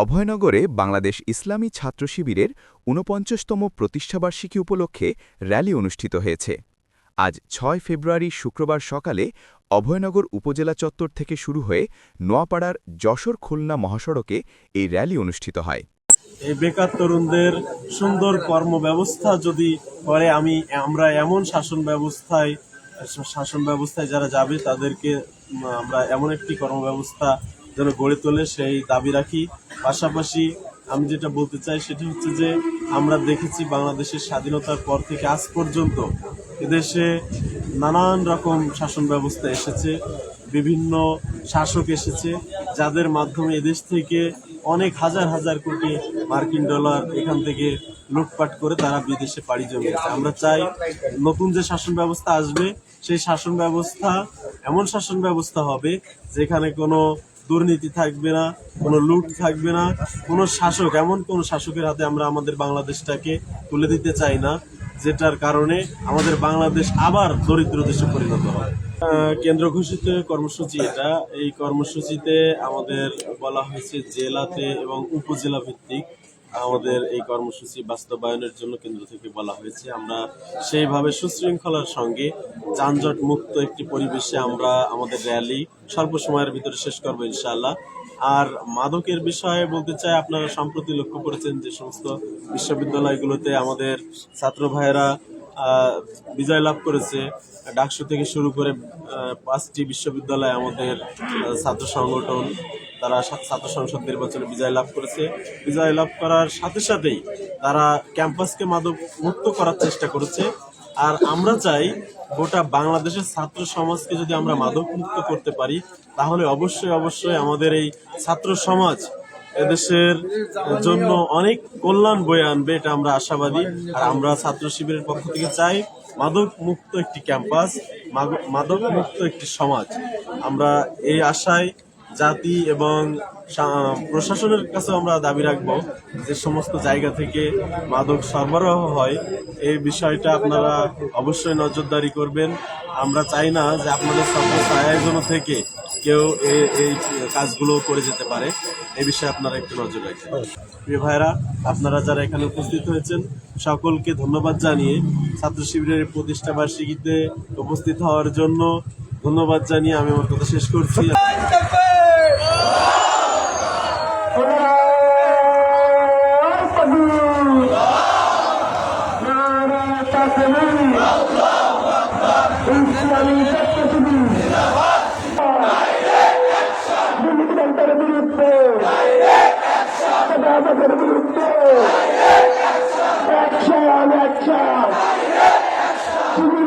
অভয়নগরে বাংলাদেশ ইসলামী ছাত্র শিবিরের ৪৯তম প্রতিষ্ঠাবার্ষিকী উপলক্ষে র্যালি অনুষ্ঠিত হয়েছে। আজ ৬ ফেব্রুয়ারি শুক্রবার সকালে অভয়নগর উপজেলা চত্বর থেকে শুরু হয়ে নোয়াপাড়ার যশোর-খুলনা মহাসড়কে এই র্যালি অনুষ্ঠিত হয়। এই বেকার তরুণদের সুন্দর কর্মব্যবস্থা যদি করে আমরা এমন শাসন ব্যবস্থায় যারা যাবে তাদেরকে আমরা এমন একটি কর্মব্যবস্থা যেন গড়ে তোলে সেই দাবি রাখি। পাশাপাশি আমি যেটা বলতে চাই সেটা হচ্ছে যে আমরা দেখেছি বাংলাদেশের স্বাধীনতার পর থেকে আজ পর্যন্ত এদেশে নানান রকম শাসন ব্যবস্থা এসেছে, বিভিন্ন শাসক এসেছে যাদের মাধ্যমে এদেশ থেকে অনেক হাজার হাজার কোটি মার্কিন ডলার এখান থেকে লুটপাট করে তারা বিদেশে পাড়ি জমিয়েছে। আমরা চাই নতুন যে শাসন ব্যবস্থা আসবে সেই শাসন ব্যবস্থা এমন শাসন ব্যবস্থা হবে যেখানে কোনো দুর্নীতি থাকবে না, কোনো লুট থাকবে না, কোনো শাসক এমন কোনো শাসকের হাতে আমরা আমাদের বাংলাদেশটাকে তুলে দিতে চাই না যেটার কারণে আমাদের বাংলাদেশ আবার দরিদ্র দেশে পরিণত হয়। কেন্দ্র ঘোষিত কর্মসূচি এটা। এই কর্মসূচিতে আমাদের বলা হয়েছে জেলাতে এবং উপজেলা ভিত্তিক আমাদের এই কর্মসূচি বাস্তবায়নের জন্য কেন্দ্র থেকে বলা হয়েছে। আমরা সেইভাবে সুশৃঙ্খলার সঙ্গে যানজট মুক্ত একটি পরিবেশে আমরা আমাদের র্যালি স্বল্প সময়ের ভিতরে শেষ করবো ইনশাআল্লাহ। আর মাদকের বিষয়ে বলতে চাই, আপনারা সম্প্রতি লক্ষ্য করেছেন যে সমস্ত বিশ্ববিদ্যালয়গুলোতে আমাদের ছাত্র ভাইয়েরা বিজয় লাভ করেছে। ডাকসু থেকে শুরু করে 5টি বিশ্ববিদ্যালয় আমাদের ছাত্র সংগঠন তারা ছাত্র সংসদ নির্বাচনে বিজয় লাভ করেছে। বিজয় লাভ করার সাথে সাথেই তারা ক্যাম্পাসকে মাদক মুক্ত করার চেষ্টা করেছে। আর আমরা চাই গোটা বাংলাদেশের ছাত্র সমাজকে যদি আমরা মাদক মুক্ত করতে পারি তাহলে অবশ্যই আমাদের এই ছাত্র সমাজ এদেশের জন্য অনেক কল্যাণ বয়ে আনবে, এটা আমরা আশাবাদী। আর আমরা ছাত্র শিবিরের পক্ষ থেকে চাই মাদক মুক্ত একটি ক্যাম্পাস, মাদক মুক্ত একটি সমাজ। আমরা এই আশায় জাতি এবং প্রশাসনের কাছে আমরা দাবি রাখবো যে সমস্ত জায়গা থেকে মাদক সরবরাহ হয় এই বিষয়টা আপনারা অবশ্যই নজরদারি করবেন। আমরা চাই না যে আপনাদের ছায়াযন থেকে কেউ এই কাজগুলো করে যেতে পারে, এই বিষয়ে আপনারা একটু নজর রাখবেন। প্রিয় ভাইরা, আপনারা যারা এখানে উপস্থিত হয়েছেন সকলকে ধন্যবাদ জানিয়ে ছাত্র শিবিরের প্রতিষ্ঠা বার্ষিকীতে উপস্থিত হওয়ার জন্য ধন্যবাদ জানিয়ে আমি আমার কথা শেষ করছি। Action!